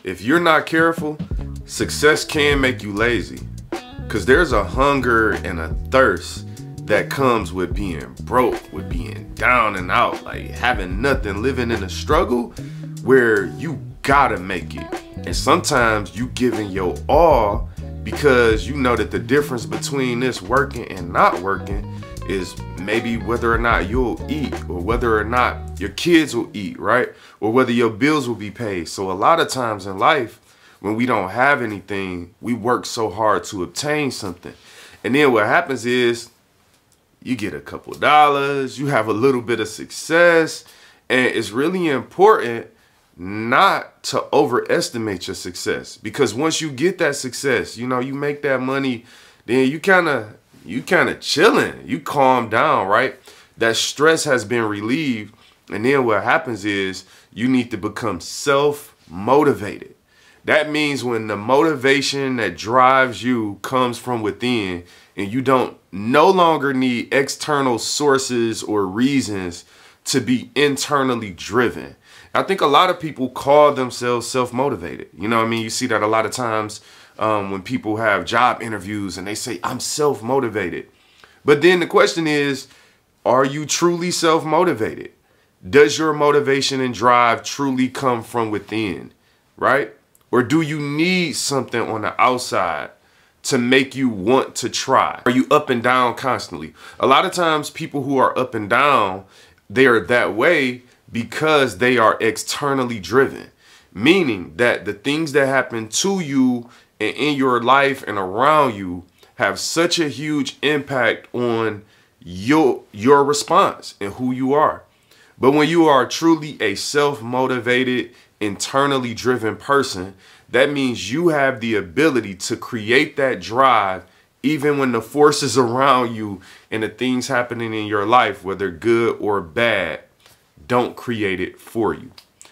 if you're not careful, success can make you lazy. Because there's a hunger and a thirst that comes with being broke, with being down and out, like having nothing, living in a struggle where you gotta make it. And sometimes you giving your all because you know that the difference between this working and not working is maybe whether or not you'll eat, or whether or not your kids will eat, right? Or whether your bills will be paid. So a lot of times in life, when we don't have anything, we work so hard to obtain something. And then what happens is you get a couple dollars, you have a little bit of success, and it's really important not to overestimate your success. Because once you get that success, you know, you make that money, then you kind of chilling, you calm down, right? That stress has been relieved. And then what happens is you need to become self-motivated. That means when the motivation that drives you comes from within, and you don't no longer need external sources or reasons to be internally driven. I think a lot of people call themselves self-motivated. You know what I mean? You see that a lot of times when people have job interviews and they say, I'm self-motivated. But then the question is, are you truly self-motivated? Does your motivation and drive truly come from within, right? Or do you need something on the outside to make you want to try? Are you up and down constantly? A lot of times people who are up and down, they are that way because they are externally driven, meaning that the things that happen to you and in your life and around you have such a huge impact on your response and who you are. But when you are truly a self-motivated, internally driven person, that means you have the ability to create that drive even when the forces around you and the things happening in your life, whether good or bad, don't create it for you.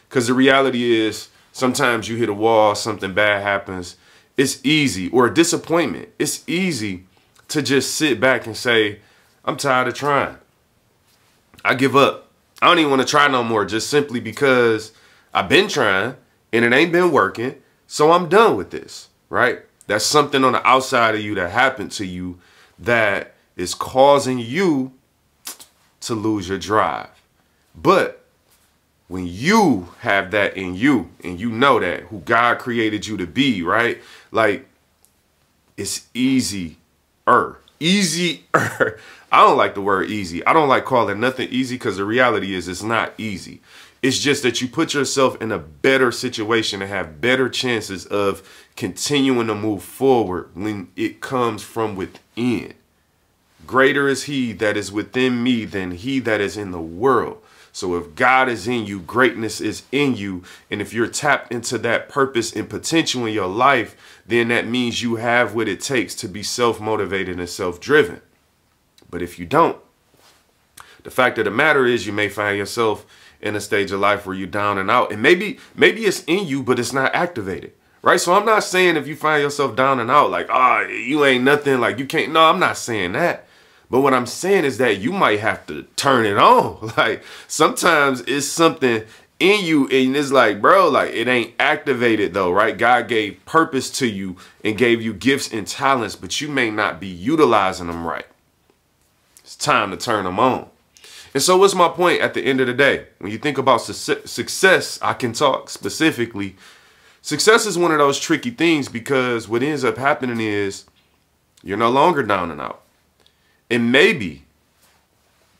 Because the reality is sometimes you hit a wall, something bad happens. It's easy, or a disappointment. It's easy to just sit back and say, I'm tired of trying. I give up. I don't even want to try no more, just simply because I've been trying and it ain't been working. So I'm done with this, right? That's something on the outside of you that happened to you that is causing you to lose your drive. But when you have that in you and you know that who God created you to be, right? Like, it's easier. Easier. I don't like the word easy. I don't like calling nothing easy because the reality is it's not easy. It's just that you put yourself in a better situation and have better chances of continuing to move forward when it comes from within. Greater is he that is within me than he that is in the world. So if God is in you, greatness is in you. And if you're tapped into that purpose and potential in your life, then that means you have what it takes to be self-motivated and self-driven. But if you don't, the fact of the matter is you may find yourself in a stage of life where you're down and out. And maybe it's in you, but it's not activated, right? So I'm not saying if you find yourself down and out, like, you ain't nothing, like you can't. No, I'm not saying that. But what I'm saying is that you might have to turn it on. Like sometimes it's something in you and it's like, bro, like it ain't activated though, right? God gave purpose to you and gave you gifts and talents, but you may not be utilizing them right. It's time to turn them on. And so what's my point at the end of the day? When you think about success, I can talk specifically. Success is one of those tricky things because what ends up happening is you're no longer down and out. And maybe,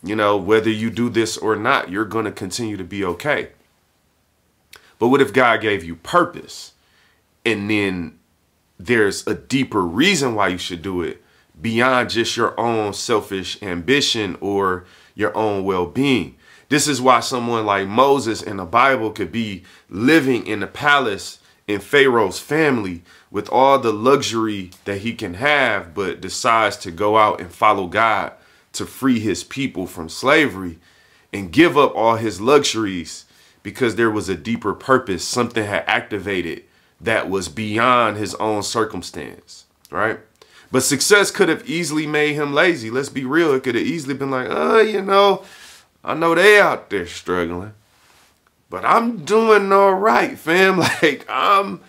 you know, whether you do this or not, you're going to continue to be okay. But what if God gave you purpose and then there's a deeper reason why you should do it beyond just your own selfish ambition or your own well-being? This is why someone like Moses in the Bible could be living in the palace in Pharaoh's family with all the luxury that he can have, but decides to go out and follow God to free his people from slavery and give up all his luxuries because there was a deeper purpose. Something had activated that was beyond his own circumstance, right? But success could have easily made him lazy. Let's be real. It could have easily been like, you know, I know they out there struggling. but I'm doing all right, fam. Like, I'm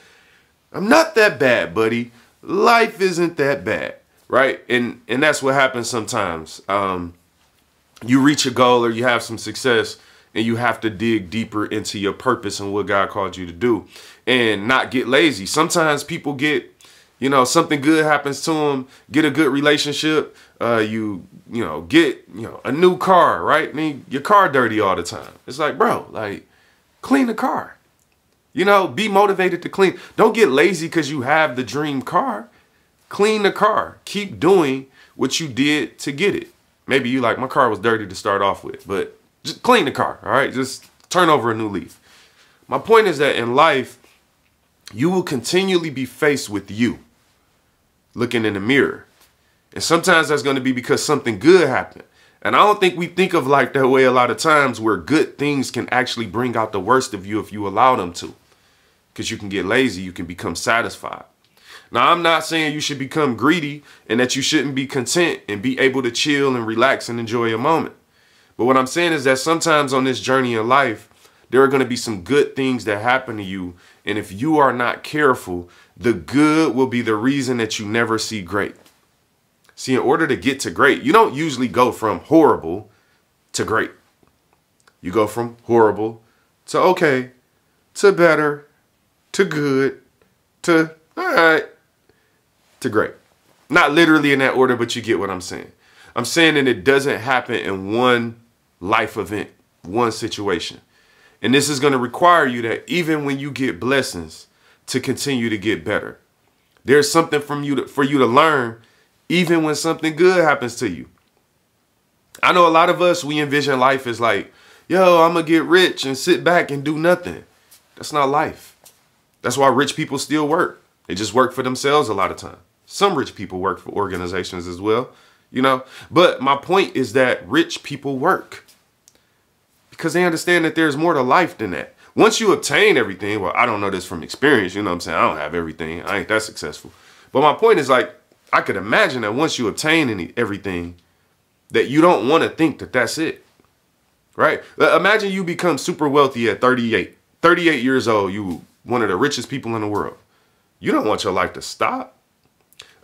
not that bad, buddy. Life isn't that bad, right? And that's what happens sometimes. You reach a goal or you have some success and you have to dig deeper into your purpose and what God called you to do and not get lazy. Sometimes people get, something good happens to them, get a good relationship, get, a new car, right? I mean, your car dirty all the time. It's like, bro, like, clean the car. Be motivated to clean. Don't get lazy because you have the dream car. Clean the car. Keep doing what you did to get it. Maybe you like, my car was dirty to start off with, but just clean the car, all right? Just turn over a new leaf. My point is that in life, you will continually be faced with you looking in the mirror. And sometimes that's going to be because something good happened. And I don't think we think of like that way a lot of times, where good things can actually bring out the worst of you if you allow them to. Because you can get lazy, you can become satisfied. Now, I'm not saying you should become greedy and that you shouldn't be content and be able to chill and relax and enjoy a moment. But what I'm saying is that sometimes on this journey of life, there are going to be some good things that happen to you. And if you are not careful, the good will be the reason that you never see great. See, in order to get to great, you don't usually go from horrible to great. You go from horrible to okay, to better, to good, to all right, to great. Not literally in that order, but you get what I'm saying. I'm saying that it doesn't happen in one life event, one situation. And this is going to require you that even when you get blessings, to continue to get better. There's something for you to learn, even when something good happens to you. I know a lot of us, we envision life as like, yo, I'm going to get rich and sit back and do nothing. That's not life. That's why rich people still work. They just work for themselves a lot of time. Some rich people work for organizations as well, But my point is that rich people work because they understand that there's more to life than that. Once you obtain everything, well, I don't know this from experience, you know what I'm saying? I don't have everything. I ain't that successful. But my point is, like, I could imagine that once you obtain everything, that you don't want to think that that's it, right? Imagine you become super wealthy at 38. 38 years old, you one of the richest people in the world. You don't want your life to stop.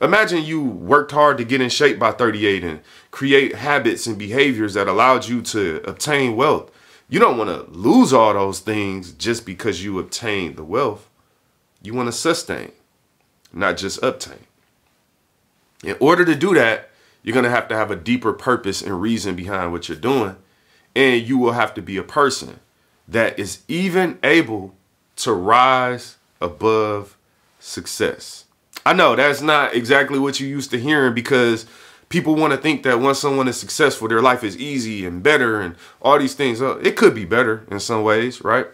Imagine you worked hard to get in shape by 38 and create habits and behaviors that allowed you to obtain wealth. You don't want to lose all those things just because you obtained the wealth. You want to sustain, not just obtain. In order to do that, you're going to have a deeper purpose and reason behind what you're doing. And you will have to be a person that is even able to rise above success. I know that's not exactly what you used to hearing, because people want to think that once someone is successful, their life is easy and better and all these things. It could be better in some ways, right?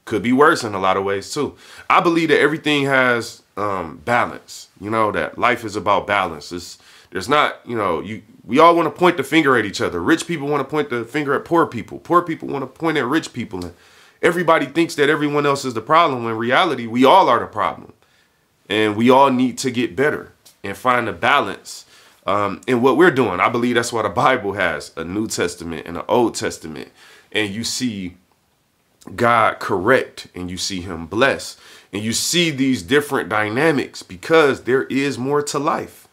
Could be worse in a lot of ways too. I believe that everything has balance, that life is about balance. There's not, we all want to point the finger at each other. Rich people want to point the finger at poor people. Poor people want to point at rich people. And everybody thinks that everyone else is the problem, when in reality, we all are the problem. And we all need to get better and find a balance in what we're doing. I believe that's why the Bible has a New Testament and an Old Testament. And you see God correct and you see him bless. And you see these different dynamics because there is more to life,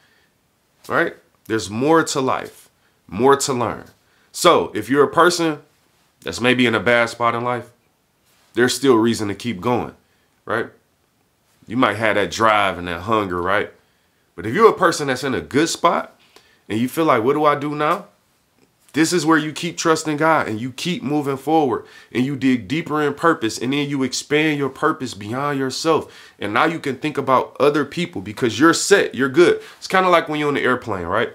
right? There's more to life, more to learn. So if you're a person that's maybe in a bad spot in life, there's still reason to keep going, right? You might have that drive and that hunger, right? But if you're a person that's in a good spot and you feel like, what do I do now? This is where you keep trusting God and you keep moving forward and you dig deeper in purpose, and then you expand your purpose beyond yourself. And now you can think about other people because you're set, you're good. It's kind of like when you're on the airplane, right?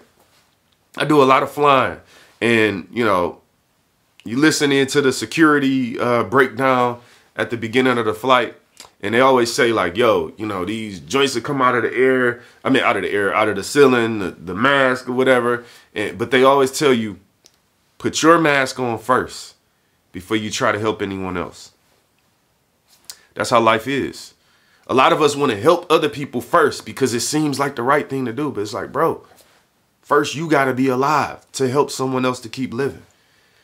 I do a lot of flying, and you listen into the security breakdown at the beginning of the flight. And they always say like, yo, these joints that come out of the air, out of the ceiling, the mask or whatever. But they always tell you, put your mask on first before you try to help anyone else. That's how life is. A lot of us want to help other people first because it seems like the right thing to do. But it's like, bro, first you got to be alive to help someone else to keep living.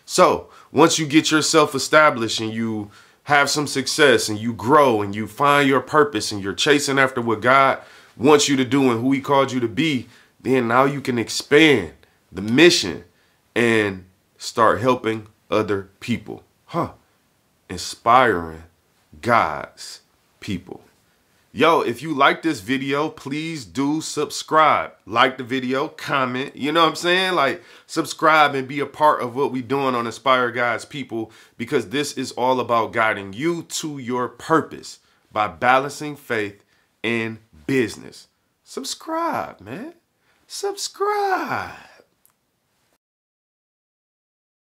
So once you get yourself established and you have some success and you grow and you find your purpose and you're chasing after what God wants you to do and who he called you to be, then now you can expand the mission and start helping other people. Inspiring God's people. Yo, if you like this video, please do subscribe. Like the video, comment, you know what I'm saying? Like, subscribe and be a part of what we doing on Inspire God's People, because this is all about guiding you to your purpose by balancing faith and business. Subscribe, man. Subscribe.